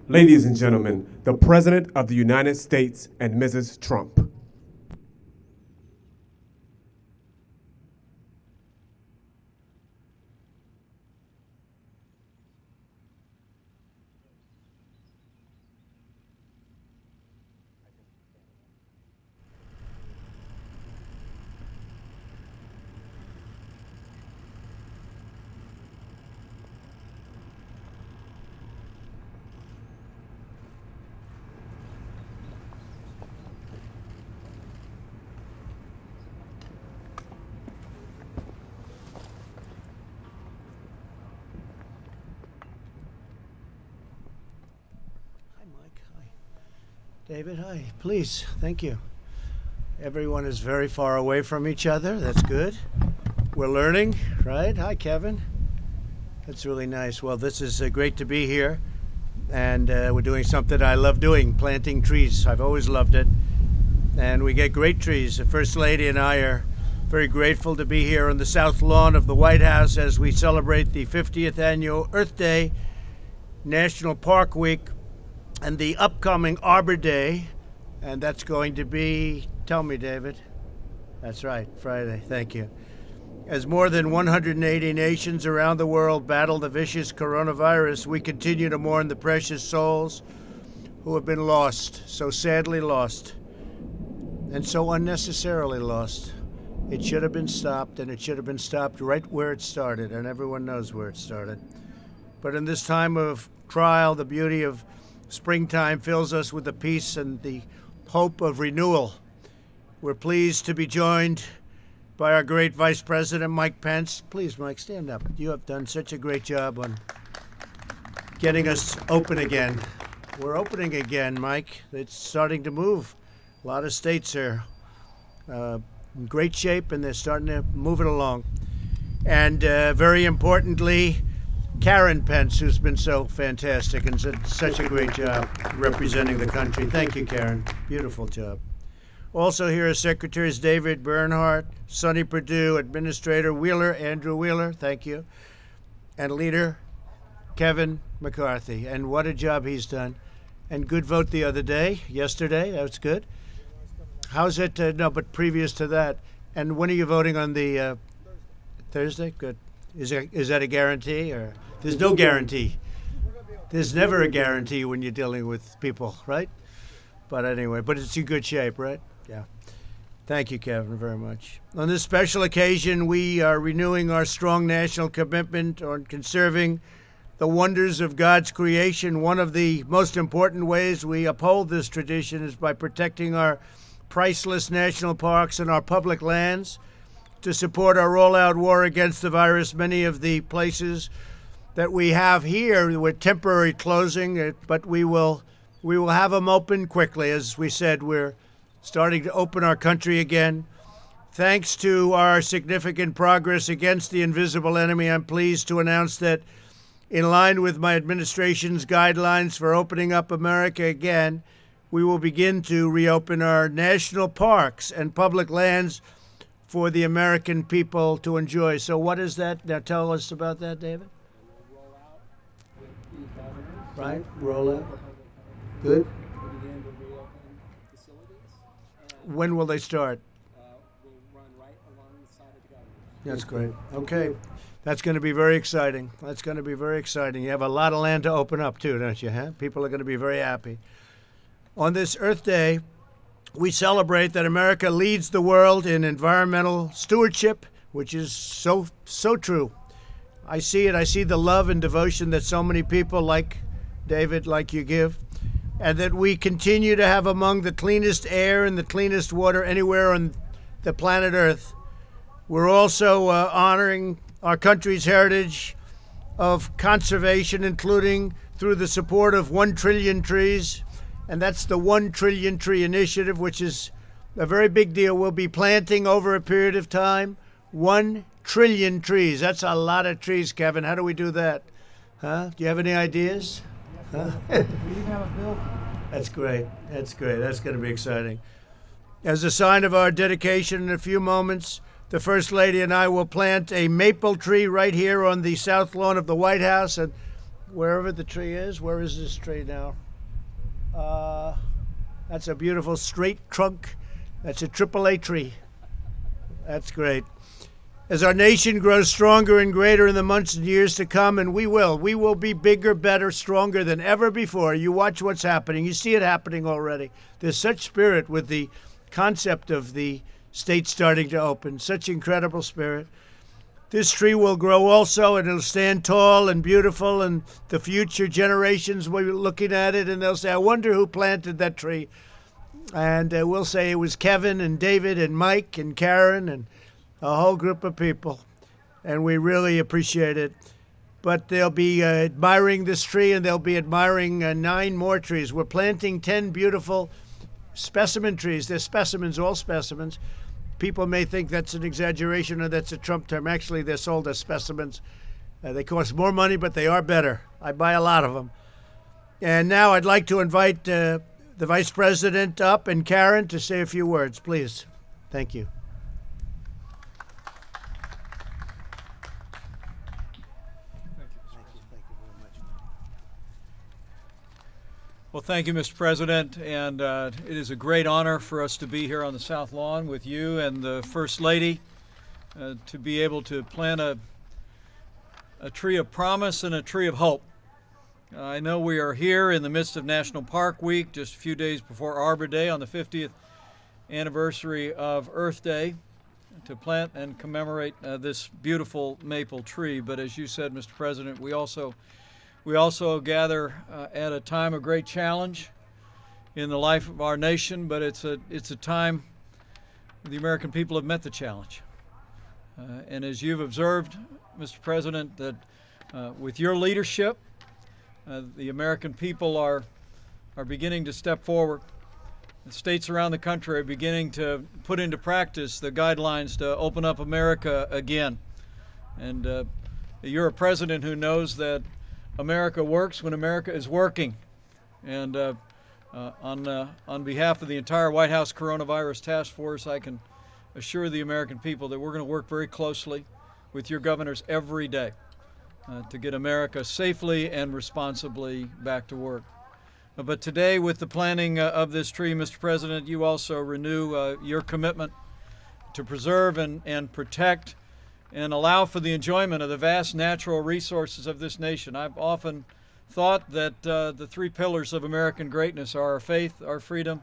Ladies and gentlemen, the President of the United States and Mrs. Trump. David, hi. Please, thank you. Everyone is very far away from each other. That's good. We're learning, right? Hi, Kevin. That's really nice. Well, this is great to be here. And we're doing something I love doing, planting trees. I've always loved it. And we get great trees. The First Lady and I are very grateful to be here on the south lawn of the White House as we celebrate the 50th annual Earth Day, National Park Week, and the upcoming Arbor Day, and that's going to be, tell me, David. That's right, Friday. Thank you. As more than 180 nations around the world battle the vicious coronavirus, we continue to mourn the precious souls who have been lost, so sadly lost, and so unnecessarily lost. It should have been stopped, and it should have been stopped right where it started, and everyone knows where it started. But in this time of trial, the beauty of springtime fills us with the peace and the hope of renewal. We're pleased to be joined by our great Vice President, Mike Pence. Please, Mike, stand up. You have done such a great job on getting us open again. We're opening again, Mike. It's starting to move. A lot of states are in great shape, and they're starting to move it along. And very importantly, Karen Pence, who's been so fantastic and did such a great job representing the country. Thank you, Karen. Beautiful job. Also here are Secretaries David Bernhardt, Sonny Perdue, Administrator Wheeler, Andrew Wheeler, thank you, and Leader Kevin McCarthy. And what a job he's done. And good vote the other day, yesterday, that was good. How's it, no, but previous to that. And when are you voting on the Thursday? Good. Is that a guarantee, or there's no guarantee? There's never a guarantee when you're dealing with people, right? But anyway, but it's in good shape, right? Yeah. Thank you, Kevin, very much. On this special occasion, we are renewing our strong national commitment on conserving the wonders of God's creation. One of the most important ways we uphold this tradition is by protecting our priceless national parks and our public lands. To support our all-out war against the virus, many of the places that we have here with temporary closing, but we will have them open quickly. As we said, we're starting to open our country again. Thanks to our significant progress against the invisible enemy, I'm pleased to announce that in line with my administration's guidelines for opening up America again, we will begin to reopen our national parks and public lands for the American people to enjoy. So what is that? Now tell us about that, David. Roll out with the governors. Right, roll out. Good. We'll begin to reopen facilities. And, when will they start? we'll run right along the side of the governors. That's great. Okay. That's going to be very exciting. That's going to be very exciting. You have a lot of land to open up too, don't you? Huh? People are going to be very happy. On this Earth Day, we celebrate that America leads the world in environmental stewardship, which is so true. I see it. I see the love and devotion that so many people like David, like you give, and that we continue to have among the cleanest air and the cleanest water anywhere on the planet Earth. We're also honoring our country's heritage of conservation, including through the support of 1 trillion trees. And that's the 1 Trillion Tree Initiative, which is a very big deal. We'll be planting over a period of time 1 trillion trees. That's a lot of trees, Kevin. How do we do that? Huh? Do you have any ideas? Huh? We even have a bill. That's great. That's great. That's going to be exciting. As a sign of our dedication, in a few moments, the First Lady and I will plant a maple tree right here on the south lawn of the White House. And wherever the tree is. Where is this tree now? That's a beautiful straight trunk. That's a AAA tree. That's great. As our nation grows stronger and greater in the months and years to come, and we will be bigger, better, stronger than ever before. You watch what's happening. You see it happening already. There's such spirit with the concept of the state starting to open, such incredible spirit. This tree will grow also, and it'll stand tall and beautiful, and the future generations will be looking at it, and they'll say, I wonder who planted that tree. And we'll say it was Kevin and David and Mike and Karen and a whole group of people, and we really appreciate it. But they'll be admiring this tree, and they'll be admiring 9 more trees. We're planting 10 beautiful specimen trees. They're specimens, all specimens. People may think that's an exaggeration or that's a Trump term. Actually, they're sold as specimens. They cost more money, but they are better. I buy a lot of them. And now I'd like to invite the Vice President up and Karen to say a few words, please. Thank you. Well, thank you, Mr. President, and it is a great honor for us to be here on the South Lawn with you and the First Lady to be able to plant a tree of promise and a tree of hope. I know we are here in the midst of National Park Week, just a few days before Arbor Day on the 50th anniversary of Earth Day, to plant and commemorate this beautiful maple tree. But as you said, Mr. President, we also gather at a time of great challenge in the life of our nation, but it's a time the American people have met the challenge. And as you've observed, Mr. President, that with your leadership, the American people are beginning to step forward. The states around the country are beginning to put into practice the guidelines to open up America again. And you're a president who knows that America works when America is working. And on behalf of the entire White House Coronavirus Task Force, I can assure the American people that we're going to work very closely with your governors every day to get America safely and responsibly back to work. But today, with the planting of this tree, Mr. President, you also renew your commitment to preserve and protect and allow for the enjoyment of the vast natural resources of this nation. I've often thought that the 3 pillars of American greatness are our faith, our freedom,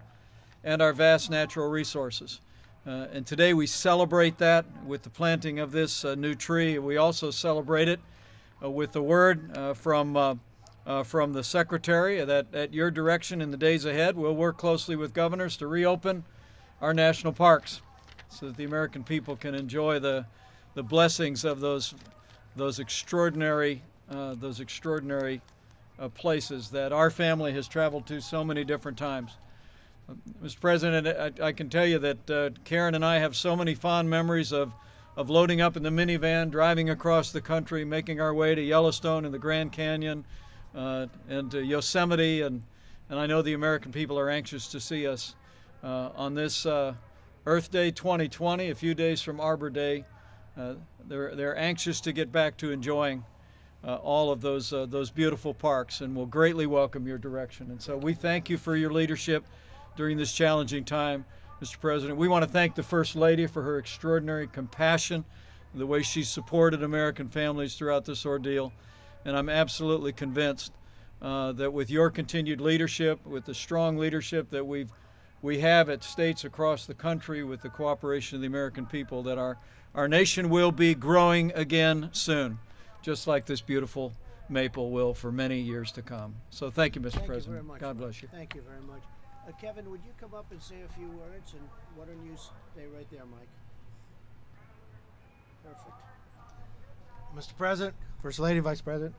and our vast natural resources. And today we celebrate that with the planting of this new tree. We also celebrate it with the word from the Secretary that at your direction in the days ahead, we'll work closely with governors to reopen our national parks so that the American people can enjoy the blessings of those extraordinary places that our family has traveled to so many different times. Mr. President, I can tell you that Karen and I have so many fond memories of loading up in the minivan, driving across the country, making our way to Yellowstone and the Grand Canyon and to Yosemite, and I know the American people are anxious to see us on this Earth Day 2020, a few days from Arbor Day. They're anxious to get back to enjoying all of those beautiful parks, and will greatly welcome your direction. And so we thank you for your leadership during this challenging time, Mr. President. We want to thank the First Lady for her extraordinary compassion, the way she supported American families throughout this ordeal. And I'm absolutely convinced that with your continued leadership, with the strong leadership that we have at states across the country, with the cooperation of the American people, that our nation will be growing again soon, just like this beautiful maple will for many years to come. So thank you, Mr. President. Thank you very much. God bless you. Thank you very much. Kevin, would you come up and say a few words? And why don't you stay right there, Mike? Perfect. Mr. President, First Lady, Vice President,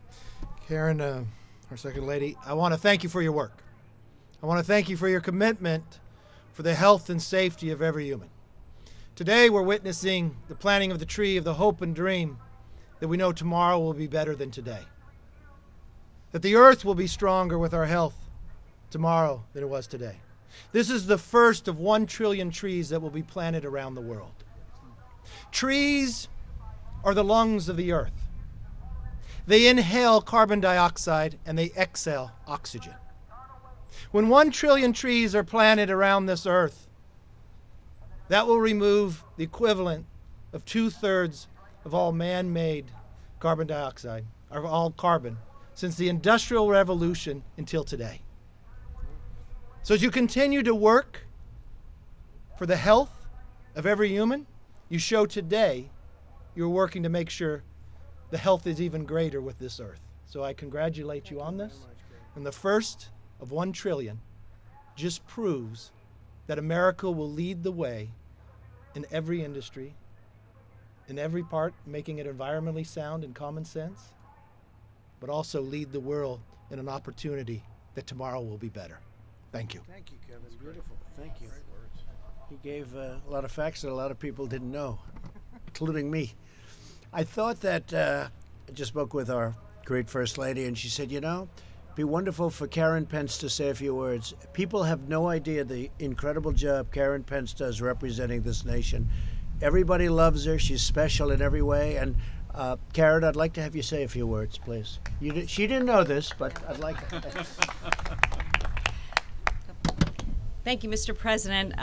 Karen, our Second Lady, I want to thank you for your work. I want to thank you for your commitment for the health and safety of every human. Today we're witnessing the planting of the tree of the hope and dream that we know tomorrow will be better than today. That the earth will be stronger with our health tomorrow than it was today. This is the first of 1 trillion trees that will be planted around the world. Trees are the lungs of the earth. They inhale carbon dioxide and they exhale oxygen. When 1 trillion trees are planted around this earth, that will remove the equivalent of 2/3 of all man-made carbon dioxide, or all carbon, since the Industrial Revolution until today. So as you continue to work for the health of every human, you show today you're working to make sure the health is even greater with this earth. So I congratulate you on this. And the first of 1 trillion just proves that America will lead the way in every industry, in every part, making it environmentally sound and common sense, but also lead the world in an opportunity that tomorrow will be better. Thank you. Thank you, Kevin. Beautiful. Thank you. He gave a lot of facts that a lot of people didn't know, including me. I thought that I just spoke with our great First Lady, and she said, you know, it'd be wonderful for Karen Pence to say a few words. People have no idea the incredible job Karen Pence does representing this nation. Everybody loves her. She's special in every way. And Karen, I'd like to have you say a few words, please. She didn't know this, but I'd like to. Thank you, Mr. President.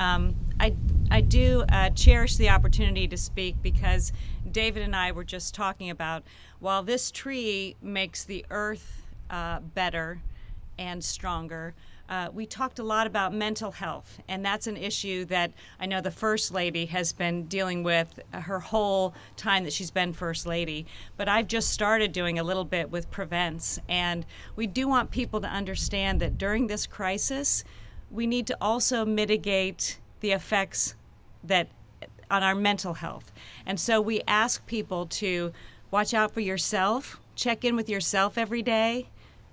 I do cherish the opportunity to speak because David and I were just talking about, while this tree makes the earth better and stronger, we talked a lot about mental health, and that's an issue that I know the First Lady has been dealing with her whole time that she's been First Lady. But I've just started doing a little bit with Prevents, and we do want people to understand that during this crisis, we need to also mitigate the effects that on our mental health. And so we ask people to watch out for yourself, check in with yourself every day,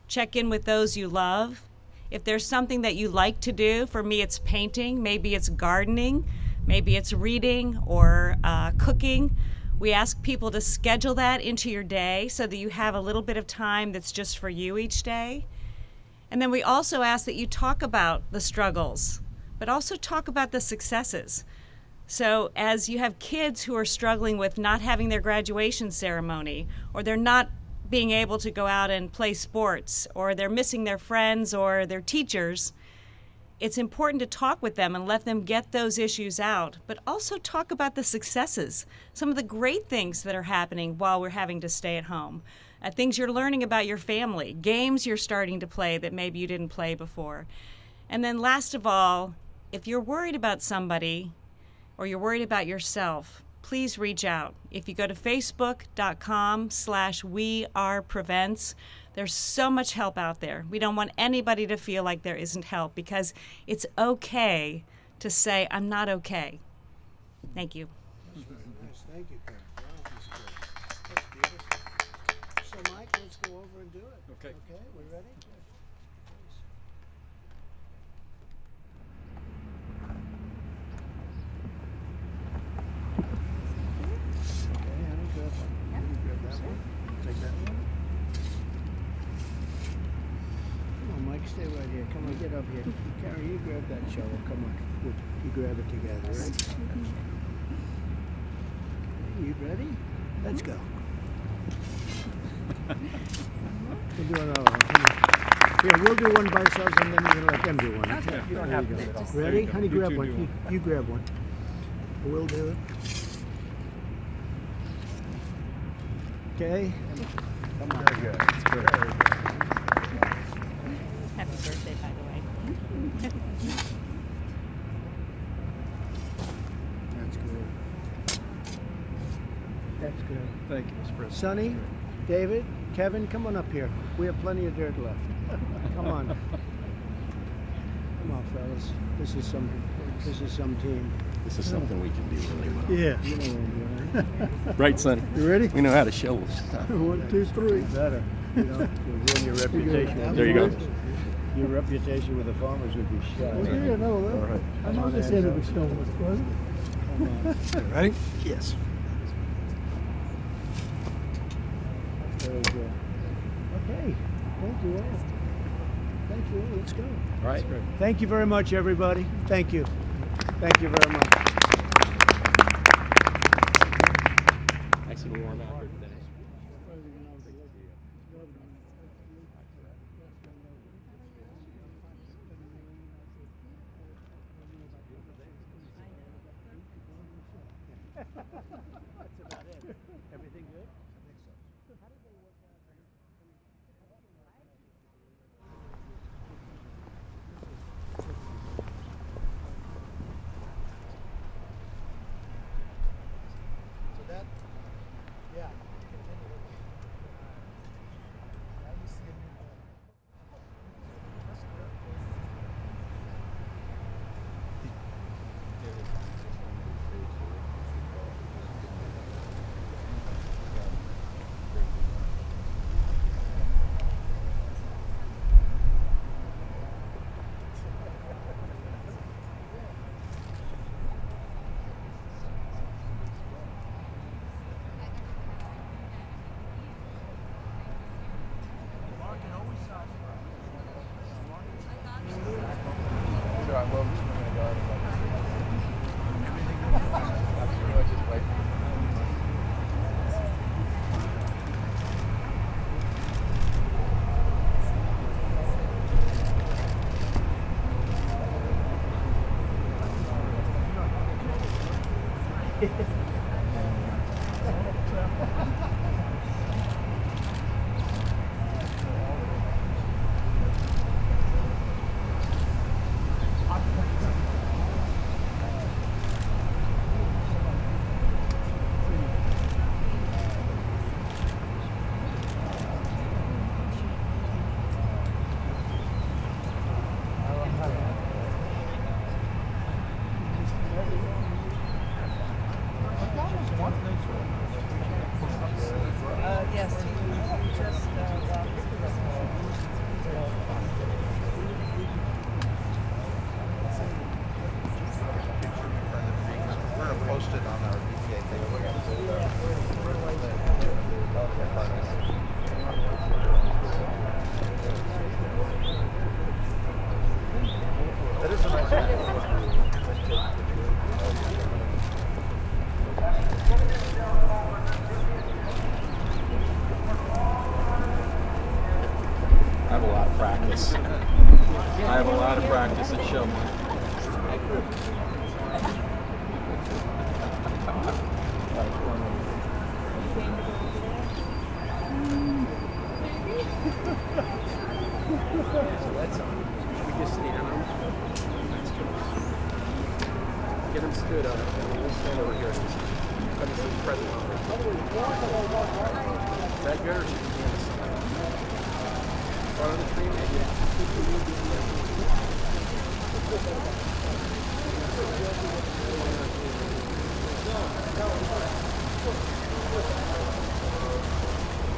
check in with those you love. If there's something that you like to do, for me it's painting, maybe it's gardening, maybe it's reading or cooking. We ask people to schedule that into your day so that you have a little bit of time that's just for you each day. And then we also ask that you talk about the struggles, but also talk about the successes. So as you have kids who are struggling with not having their graduation ceremony, or they're not being able to go out and play sports, or they're missing their friends or their teachers, it's important to talk with them and let them get those issues out, but also talk about the successes, some of the great things that are happening while we're having to stay at home. Things you're learning about your family, games you're starting to play that maybe you didn't play before. And then last of all, if you're worried about somebody or you're worried about yourself, please reach out. If you go to facebook.com/weareprevents, there's so much help out there. We don't want anybody to feel like there isn't help, because it's okay to say, I'm not okay. Thank you. Nice. Thank you, Karen. Wow, that's good. That's beautiful. So, Mike, let's go over and do it. Okay. Okay, we ready? Okay, honey, grab one. You grab that one. Take that one. Come on, Mike, stay right here. Come on, get up here. Karen, you grab that shovel. Come on. You grab it together, right? You ready? Let's go. We'll do another one. Come on. Here, we'll do one by ourselves, and then we're going to let them do one. Okay. You don't have to. Ready? Honey, grab one. You grab one. We'll do it. Okay. Come on. Very good. That's good. Very good. Happy birthday, by the way. That's good. That's good. Thank you, Mr. President. Sonny, David, Kevin, come on up here. We have plenty of dirt left. Come on. Come on, fellas. This is some team. This is something we can do really well. Yeah. You know what I'm doing, right? Right, son? You ready? We know how to shovel stuff. 1, 2, 3. Better. You know, you'll ruin your reputation. There you go. Your reputation with the farmers would be shot. Yeah, no, All right. I know this end of the stone was wasn't Ready? Yes. Very good. Okay. Thank you all. Thank you all. Let's go. All right. Thank you very much, everybody. Thank you. Thank you very much. Nice little warm out here today. That's about it. Everything good? So that, yeah. Now you see a new one. I have a lot of practice at shoveling. We just stand them. Get them stood up. We'll stand over here. Let me see the present owner. Is that good or should we stand aside? Front of the tree, maybe.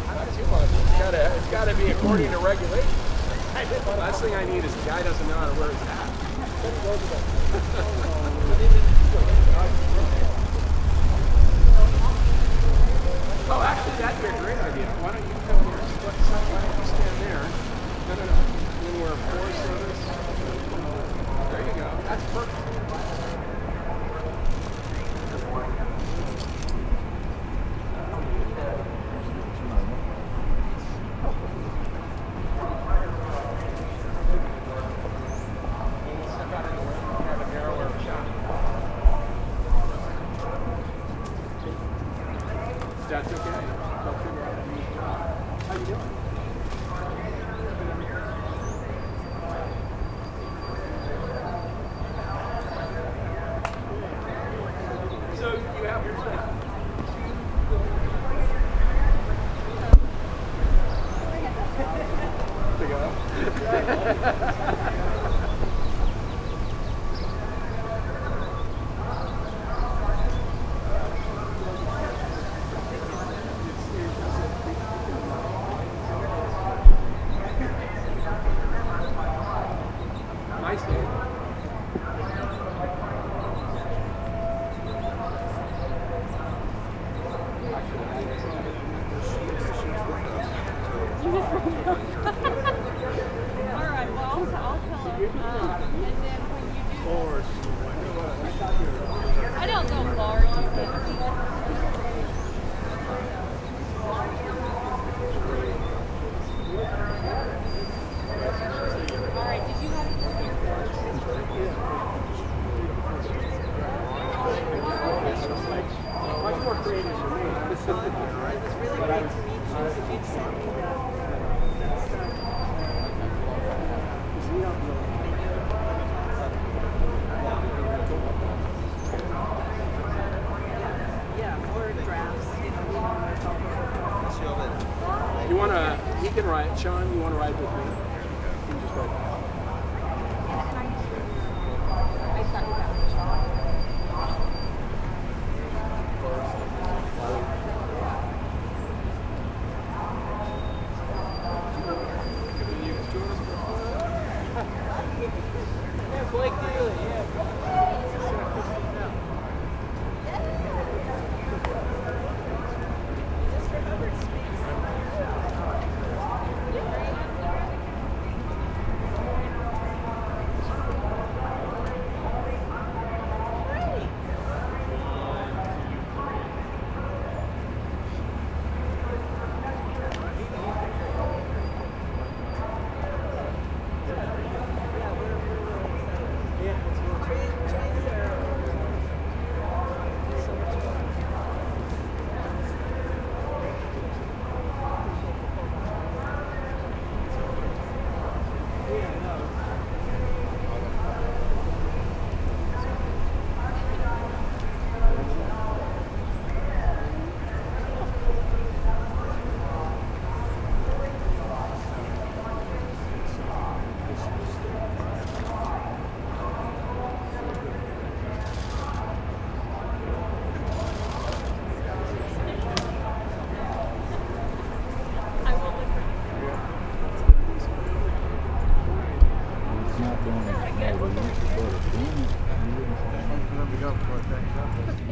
Not too much. It's gotta be according to regulations. Last thing I need is the guy doesn't know how to wear his hat. Oh, actually, that'd be a great idea. Why don't you come here? Why don't you stand there? No. Then we're four service. There you go. That's perfect. That's okay. They'll figure out how to use the job. How you doing? So you have your stuff. Nice day. All right, well,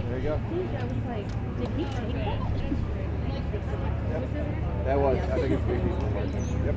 There you go. I was like, did he take that? That was, I think it's 3 people. Yep.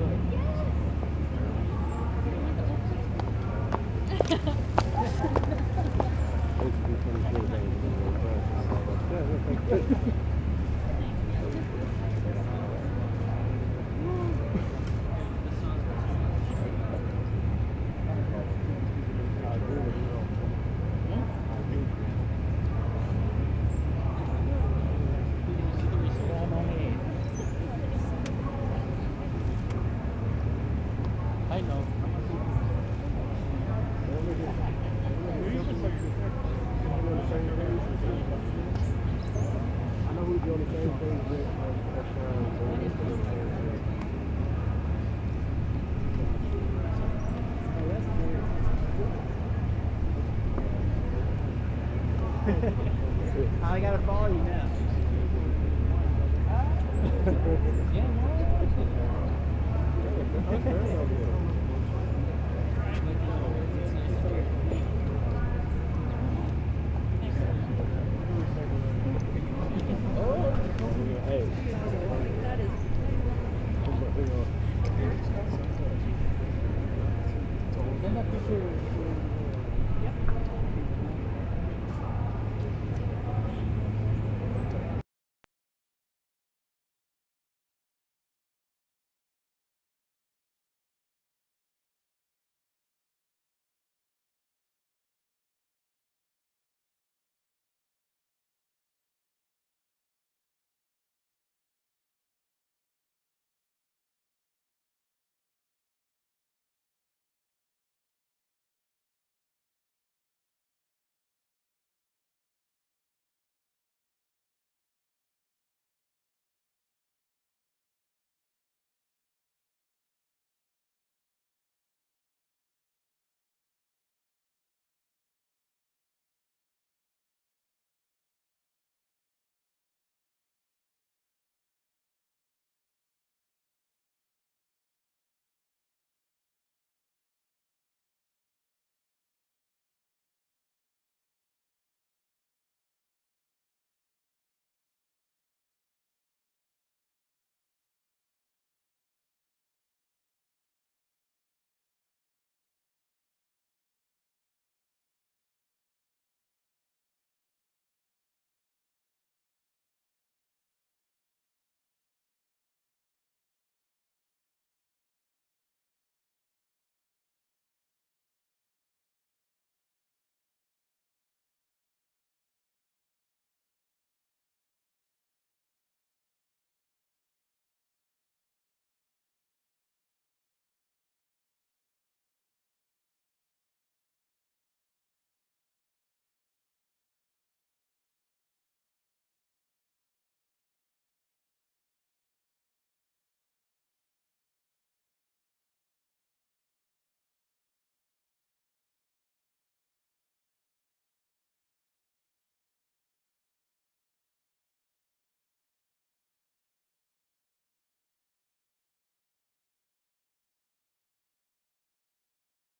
I know. I know who's doing the same thing with I gotta follow you now. Hey.